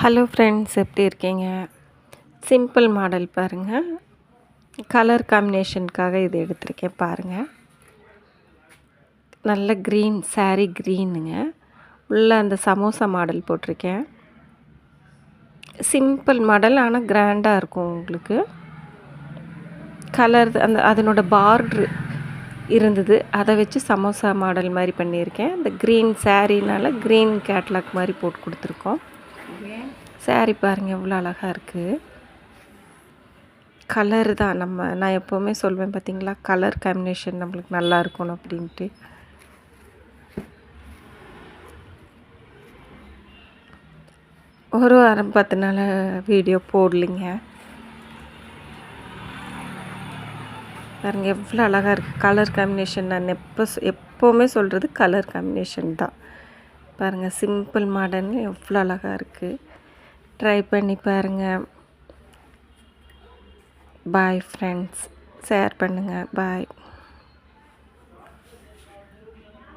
Hello friends, எப்படி இருக்கீங்க? Simple model பாருங்கள். கலர் காம்பினேஷனுக்காக இது எடுத்திருக்கேன் பாருங்கள். நல்ல க்ரீன் சாரீ க்ரீனுங்க. உள்ள அந்த சமோசா மாடல் போட்டிருக்கேன். சிம்பிள் மாடல், ஆனால் கிராண்டாக இருக்கும் உங்களுக்கு. கலர் அதனோட பார்ட்ரு இருந்தது, அதை வச்சு சமோசா மாடல் மாதிரி பண்ணியிருக்கேன். இந்த க்ரீன் சாரீனால் க்ரீன் கேட்லாக் மாதிரி போட்டு கொடுத்துருக்கோம். சாரீ பாருங்கள் எவ்வளோ அழகாக இருக்குது. கலர் தான் நான் எப்போவுமே சொல்வேன் பார்த்தீங்களா, கலர் காம்பினேஷன் நம்மளுக்கு நல்லா இருக்கணும் அப்படின்ட்டு. ஒரு வாரம் 10 நாள் வீடியோ போடலிங்க. பாருங்க எவ்வளோ அழகாக இருக்குது கலர் காம்பினேஷன். நான் எப்போவுமே சொல்கிறது கலர் காம்பினேஷன் தான். பாருங்கள் சிம்பிள் மாடர்ன் எவ்வளோ அழகாக இருக்குது. ட்ரை பண்ணி பாருங்கள். பாய் ஃப்ரெண்ட்ஸ், ஷேர் பண்ணுங்கள். பாய்.